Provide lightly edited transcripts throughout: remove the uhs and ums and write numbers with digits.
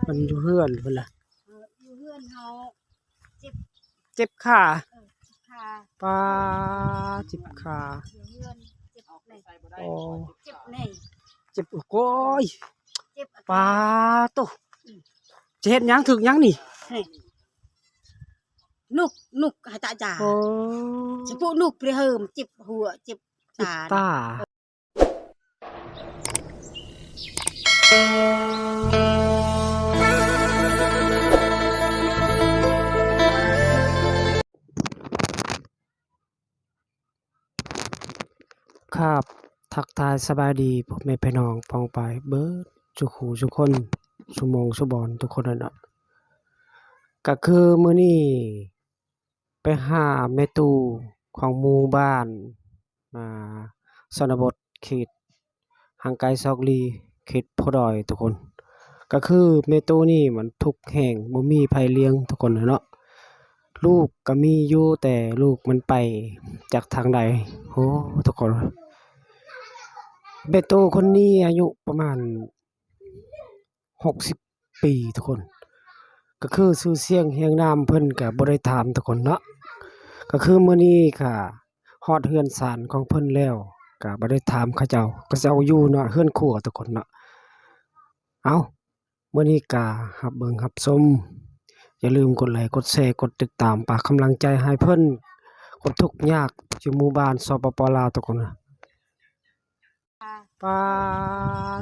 มันอยู่เฮือนพุ่นล่ะอยู่เฮือนเฮาเจ็บขาขา ปลาเจ็บขาอยู่เฮือนเจ็บนี่โอ้ เจ็บนี่ เจ็บโอ้ยเจ็บปลาโตจะเฮ็ดหยังถึกหยังนี่นุกให้ตาจ่า โอ้ สิปุนุกไปเหิมเจ็บหัวเจ็บ เจ็บ ตา ตาครับทักทายสบายดีพ่อแม่พี่น้องปองไปเบิดทุกหูทุกคนสุโมงสุบอนทุกคนนั่นน่ะก็คือมื้อนี้ไปหาแม่ตู่ของหมู่บ้านอ่าชนบทเขตห่างไกลซอกลีเขตโพดอยทุกคนก็คือแม่ตู่นี่มันทุกข์แห้งบ่มีไผเลี้ยงทุกคนเนาะลูกก็มีอยู่แต่ลูกมันไปจากทางใดโอ้ทุกคนแม่ตู่คนนี้อายุประมาณ60ปีทุกคนก็คือชื่อเสียงเรียงนามเพิ่นก็บ่ได้ถามทุกคนเนาะก็คือมื้อนี้ก็ฮอดเรือนศาลของเพิ่นแล้วก็บ่ได้ถามเขาเจ้าก็เจ้าอยู่เนาะเรือนครัวทุกคนเนาะเอ้ามื้อนี้ก็รับเบิ่งรับชมอย่าลืมกดไลค์กดแชร์กดติดตามฝากกำลังใจให้เพิ่นคนทุกข์ยากอยู่หมู่บ้านสปป.ลาวทุกคนนะปลา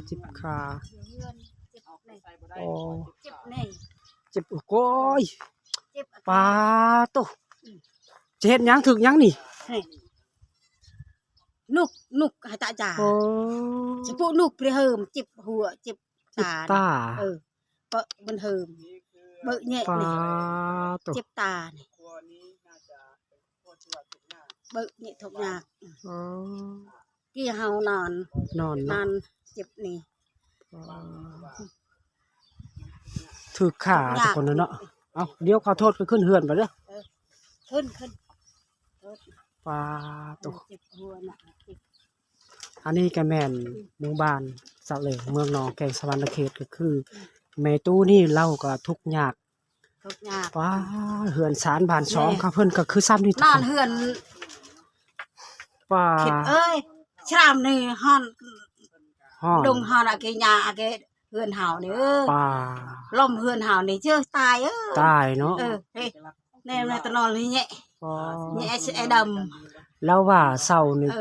จิบขา อยู่เฮือนเจ็บนี่ โอ้ เจ็บนี่ เจ็บโอ้ย เจ็บ ปลาโตจะเฮ็ดหยังถึกหยังนี่นุกให้ตาจ่า โอ้ สิปุนุกไปเหิมเจ็บหัวเจ็บ เจ็บ ตา ตา เปะมันเหิมเบะแยะ ปลา นี่ โต เจ็บตานี่เบะแยะทุกอย่าง อ๋อ กี่เฮานอน นอน นอ เนาะ นเจ็บนี่ ถึกขาทุกคนเนาะเอ้าเดี๋ยวขอโทษก็ขึ้นเฮือนไปเด้อ ขึ้น ปลาโต เจ็บหัวน่ะเจ็บ อันนี้ก็แม่นหมู่บ้านสะเหลงเมืองหนองแกงสะวรรณเขตก็คือแม่ตู้นี่เล่าก็ทุกข์ยาก ทุกอย่าง ว้าเฮือนศาลบ้าน2ครับเพิ่นก็คือซ้ำนี่ นอนเฮือน ว่า คิดเอ้ยชรามนี่ฮอน ฮ้อน ดงฮอนอะเกญาอะเกเฮือนเฮานี่ป่า ลมเฮือนเฮานี่เชื่อตายตายเนาะ เฮ้ยแน่ตะนอนนี่แหะ อ๋อ แหะไอ้ดำ แล้วว่าเศร้านี่ โ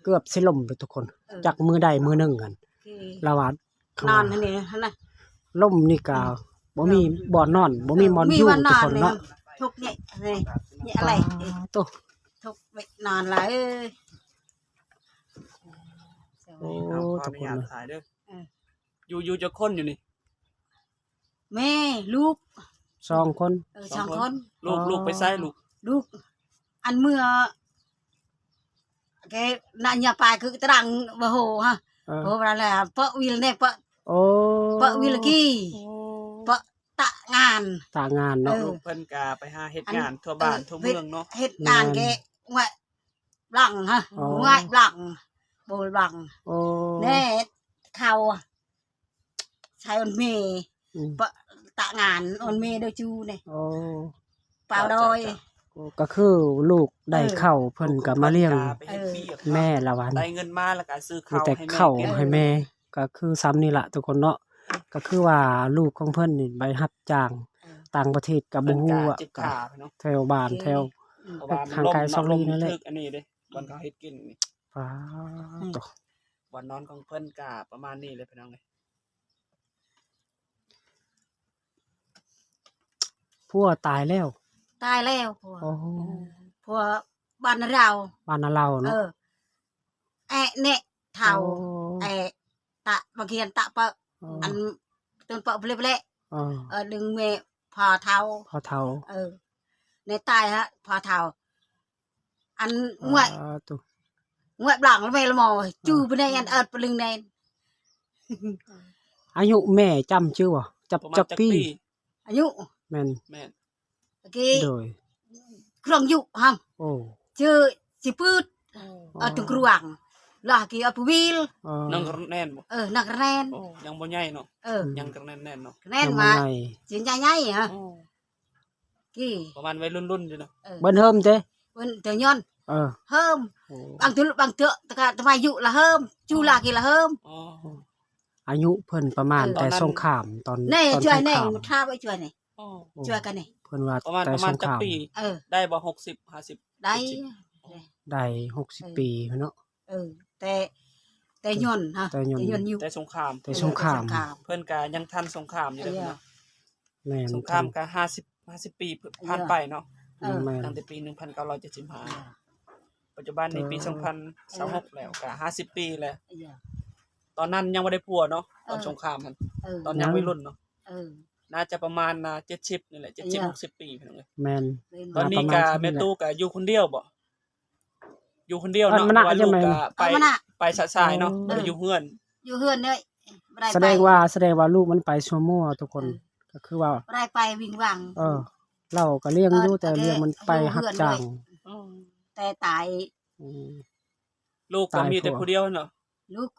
เกือบสิล่มไปทุกคนจากมือใดมือหนึงกัน อเค แล้วว่าน อนนี่นะ ล่มนี่ก็บ่มีบ่อนนอนบ่มีหมอนอยู่ วันน ทุก อน คน นี่ เนาะ ทุกเนี่ยนี่อะไร โต ทุกไปนอนละโอ้ เอาขออ ทุก นุ คน ญาต เลย ถ่ายเด้ออยู่จะคนอยู่นี่ แม่ลูก 2 คน สองคน ลูกไปซ้ายลูก อันเมื่อแกน่ะอย่าไปคือตรังบ่โหฮะ เออ โหว่าแล้วเปะวิลเนี่ยเปะ โอ้ เปะวิลกี้เปะตะงาน ตางานเนาะ ลูกเพิ่นกาไปหาเฮ็ดงานทั่วบ้านทั่วเมืองเนาะ เฮ็ดงานแกงวยบลังฮะงวยบลังโบยบลัง โอ้ แน่เขาใช้อนเม อืม เปะตะงานอนเมโดยจูนี่ โอ้ เปล่าโดย ก็คือลูกได้เข้าเพิ่นก็มาเลี้ยง ไปเฮ็ดเวียก แม่ละวัน ได้เงินมาแล้วก็ซื้อ มี ข้าว แต่ ให้แม่ เข้า กิน ให้แม่ก็คือซ้ำนี่ล่ะทุกคนเนาะก็คือว่าลูกของเพิ่นนี่ไปรับจ้างต่างประเทศก็บ่ เพิ่น ฮู้ กา ว่า เจ็บขาเนาะ แถวบ้านแถว เพราะว่ามัน ทางไกลซอกลีนั่นแหละ ทึกอันนี้เด้วันเขาเฮ็ดกินนี่ ฟ้าตก วันนอนของเพิ่นกาประมาณนี้เลยพี่น้องเอ้ย ผัวตายแล้ว ตายแล้วพวก โอ้ พวกบ้านเรา บ้านนาเราเนาะ แอะเนี่ยเท่า โอ้ แอะตะบางเขียนตะเปะอันต้นเปะเปลย อ๋อ ดึงเมพอเท่า พอเฒ่า ในตายฮะพอเท่าอันงวย ตุ งวยบลังแล้วเมละมอจูไปในอันปลึงใน อายุแม่จำชื่อบ่จับ ประมาณ จัก จัก ปี ปี อายุ แม่น แม่น ตะกี้ โดย เครื่องยุฮะ โอ้ ชื่อสิพืดถึงกรวง ลากี่เอาปูวิล นังกระแน่นบ่ นักแน่น โอ้ยังบ่ใหญ่เนาะ ยังกระแน่นเนาะ แน่น ยังบ่ มา ใหญ่ เสียงใหญ่ๆฮะ โอ้ กี่ ประมาณวัยรุ่นๆอยู่เนาะ เบิ่นเฮิมเจ้ เพิ่นเตยอน เฮิม โอ้ บางเถอะตะกะทำไมอยู่ละเฮิมจูลากี่ละเฮิม อ๋อ อายุเพิ่นประมาณ เออ แต่ ตอนนั้น สงครามตอน แน่ ตอน ช่วย สง แน่ คราม ท่าไว้ช่วยนี่ อ๋อ ช่วยกันนี่ เพิ่นว่า ประมาณ แต่ ประ ส มาณ งค จัก ราม ปี ได้บ่60 50 ได้ ได้60 ปีเนาะ แต่ยนฮะ แต่ยนต์ ยนต์อยู่ แต่สงคราม แต่สงคราม เพิ่นก็ยังทันสงครามอยู่เด้อเนาะ แม่น สงครามก็50ปีผ่านไปเนาะ แม่น ตั้งแต่ปี 1975 ปัจจุบันนี้ปี 2026แล้วก็50 ปีแล้ว ตอนนั้นยังบ่ได้ผัวเนาะตอนสงครามหั่นตอนยังวัยรุ่นเนาะน่าจะประมาณ70นี่แหละ70 60 ปีพี่น้องเอ้ย แม่น ตอนนี้ ประมา ก็ ณ แม่ตู้ก็อยู่คนเดียวบ่อยู่คนเดียว อัน เนาะ มัน เพ น่า ราะว่า จะ ลูก แม่น ก็ไปสายๆเนาะ โอ้ บ่ได้อยู่เฮือน อยู่เฮือนเลยบ่ได้ แส ไป ดงว่าลูกมันไปซัวมั่วทุกคน ก็คือว่า บ่ได้ไปวิ่งวัง เราก็เลี้ยงอยู่แต่เลี้ยงมันไปรับจ้าง แต่ตาย อืม ลูกก็ ตาย มีแต่ ผัว ผู้เดียวเนาะ ลูก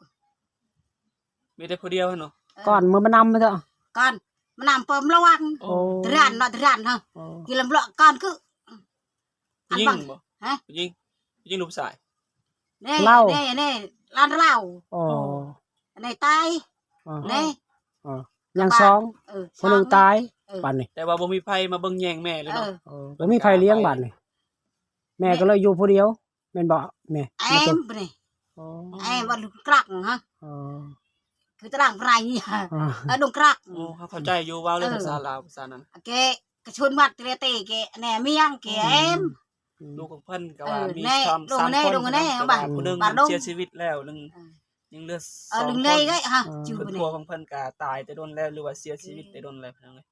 มีแต่ผู้เดียวเนาะ ก่อนมื้อมันนำมาเถอะ ก่อนมันนำเปิมระวัง โอ้ โอ้ ร้านฮะ โอ้ กินลำเลาะก่อนคือ ผู้หญิงบ่ ฮะ ผู้หญิงลูกชาย นี่ร้านเหล้า อ๋อ นี่ตาย อ๋อ นี่ อ๋อยังสองคนหนึงตายบัดนี้ แต่ว่าบ่มีไผมาเบิ่งแย่งแม่เลยเนาะ แล้วมีใครเลี้ยงบัดนี่แม่ก็เลยอยู่ผู้เดียวแม่นบ่แม่ แอมนี่ อ๋อ แอมวันกรักฮะ อ๋อ คือตารางไรนี่ฮะ อ๋อ ดงกรัก โอ้เขาเข้าใจอยู่เว้าเรื่องภาษาลาวภาษานั้น แกกระชวนวัดเตเตแกแหน่เมียงแกแอม ลูกของเพิ่นก็ว่ามี แน่ ซ้อม ลง สาม แน่ คน ลงแน่ แต่ บ้า ว่าน ผู้หนึง บ้านลง เสียชีวิตแล้วนึงยังเหลือสอง ลึง ค เลย น ไงฮะจู เพิ่น นี่ ผัวของเพิ่นก็ตายแต่โดนแล้วหรือว่าเสียชีวิตแต่โดนแล้วพี่น้องเอ้ย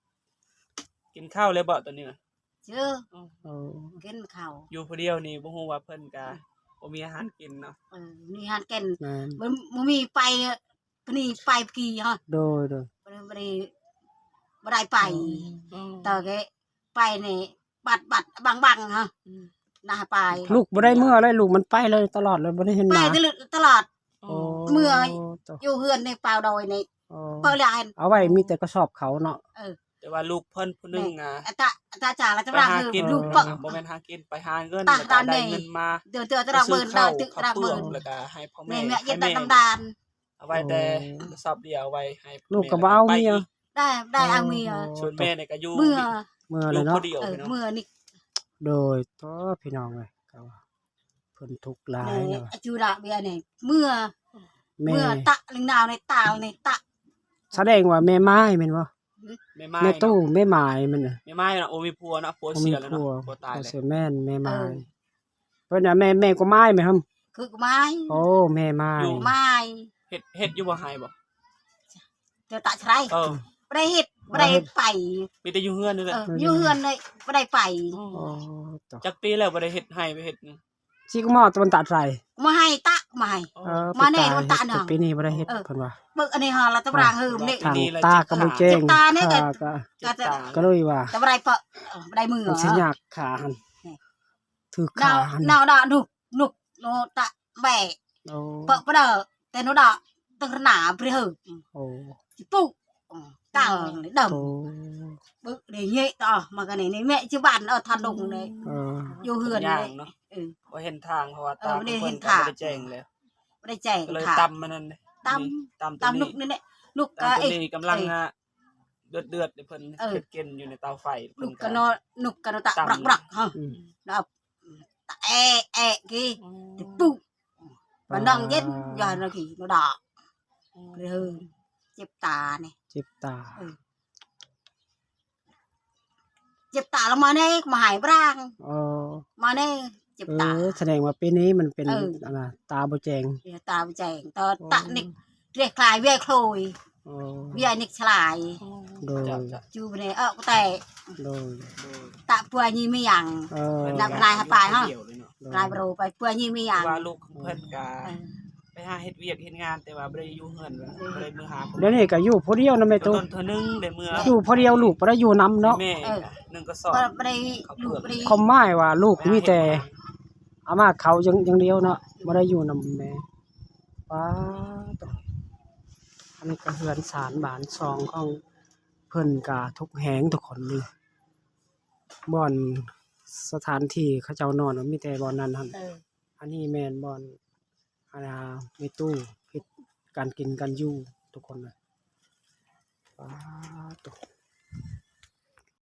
กินข้าวแล้วบ่ตอนนี้น่ะ เชื่อ อ๋อ กินข้าว อยู่ผู้เดียวนี่บ่ฮู้ว่าเพิ่นก็บ่มีอาหารกินเนาะ นี่ฮันแก่น แม่น มันมีไปนี่ไปกี่ฮะ โดย บ่ได้ไปแต่แกไปนี่บัดบังฮะน่าไป ลูกบ่ได้เมื่อเลยลูกมันไปเลยตลอดเลยบ่ได้เห็น ไป หมา ตลอด โอ้ เมื่อย ต่อ อยู่เฮือนในเปล่าดอยนี่ อ๋อ เปิดแล้ว เอาไว้มีแต่กระสอบเขาเนาะ แต่ว่าลูกเพิ่นผู้หนึงอ่ะ ตาจ๋าแล้วจะ ไป รัก หา คือ กิน ลูก เ เปิด บ่แม่นหากินไปหาเงิน ตา แล้วก็ ตา ได้ แดง เงินมา เดี๋ยวจะรักเบิร์นได้ตึกรัก เบิ เบิ ร์ ร์น แล้วก็ให้พ่อ แม่ แม่ แม่ยั ให้ ด แม่ ดำ เอาไว้แต่กระสอบเดียวเอาไว้ให้ ลูกก็บ่เอาเมีย ได้เอาเมีย ส่วนแม่เนี่ยก็อยู่ เมื่อ เมื่อ อ เล ยู่ ยเนาะ ผู้เดียวพี่น้อง เมื่อนี่ โดยต่อพี่น้องเลยก็ว่าเพิ่นทุกข์หลายนะว่า จูระเบียนี่เมื่อ แม่ เมื่อตะลิงดาวในตาในตะ แสดงว่าแม่ไม้แม่นบ่ แม่ไม้ แม่ตู้แม่ไม้มันน่ะ แม่ไม้น่ะโอ้มีผัวนะผัวเสียแล้วเนาะผัวตาย ก็ แล้ว เสียแม่นแม่ไม้เพิ่นน่ะแม่ก็ไม้แม่ครับ คือไม้ โอ้แม่ไม้ ไม้ เฮ็ดอยู่บ่หายบ่ เดี๋ยวตะใช่ เออ ไม่ได้เฮ็ดไม่ได้ไป มีแต่อยู่เฮือนนี่แหละ อยู่เฮือนเลยไม่ได้ไป โอ้ต่อ จักปีแล้วบ่ได้เฮ็ดให้ไปเฮ็ดนี่ สิก็มอตะวันตะไส มาให้ตะมาให้ มาแน่มันตะหนัง ปีนี้บ่ได้เฮ็ดเพิ่นว่า เบิกอันนี้ฮะเราตะบรางหืมนี่ ทางตาก็บ่แจ้ง ตาเนี่ยก็ ก็ ก็จะ ก็เลยว่า ตะบรายเปาะได้มือ มันสิยากขาหั่นถือ นา ขาว หั่น นาวดานุกโนตะแบะ โอ้ เปาะปะเดอแต่โนดาตึงหนาปริหึ โอ้ ปุ๊กางดำ โอ้ บึกđể nhẹ to mà cái này mẹ chứ bạn ở thàn đùng đấy เออ vô hườn ย่าง đấy เนาะ ừ บ่เห็นทางเพราะว่าตา บ่ได้ เพิ่ เห็ น น ก็ ทาง บ่ได้แจ้งแล้ว đây chè ก็เลย thả ตำมันนั่น ต ตำ tam nục nên đấy nục ตำตัว cái นี้กำลังเดือดเพิ่นเฮ็ดกินอยู่ในเตาไฟเพิ่น nục ก็ cái nó tạ brak brak ha อืม nó tạ kia thì pu và nâng chết giờ nó thì nó đỏ rồi hư chép tà này เจ็บตา chép tà là mà này mà hải brang อ๋อ mà này chép tà แสดงว่าปีนี้มันเป็น เออ อันน่ะตาบ่แจง tà chèn to tạ nịch riết lại về khôi อ๋อ về nịch lại โดย จ้ะ chú bên này ở cái โดย tạ bùa như mi yang เออ นับลายหาปลายฮะ เดี่ยวเลยเนาะ โดย ลายบรูไปบùa như mi yang ว่าลูกของเพิ่นก็ไปหาเฮ็ดเวียกเฮ็ดงานแต่ว่าบ่ได้อยู่เฮือนบ่ได้มือหาผม เดี๋ยวนี้ก็อยู่ผู้เดียวนะแม่ ต้ ตู้ นเท่านึงได้มือ อยู่ผู้เดียวลูกบ่ได้อยู่นํเนาะ แม่นึงก็สอน ไปได้ลูกไปได้ คอมหมายว่าลูกมีแต่อามาเขาอย่างเดียวเนาะบ่ได้อยู่นํแม่ ว้าตวอันนี้ก็เฮือนศาลบานซองของเพิ่นก็ทุกแหงทุกคนนี่บ่อนสถานที่เขาเจ้านอนมีแต่บ่อนนั้นหั่นอันนี้แม่นบ่อนมีตู้เฮ็ดการกินการอยู่ทุกคนน่ะว้าตว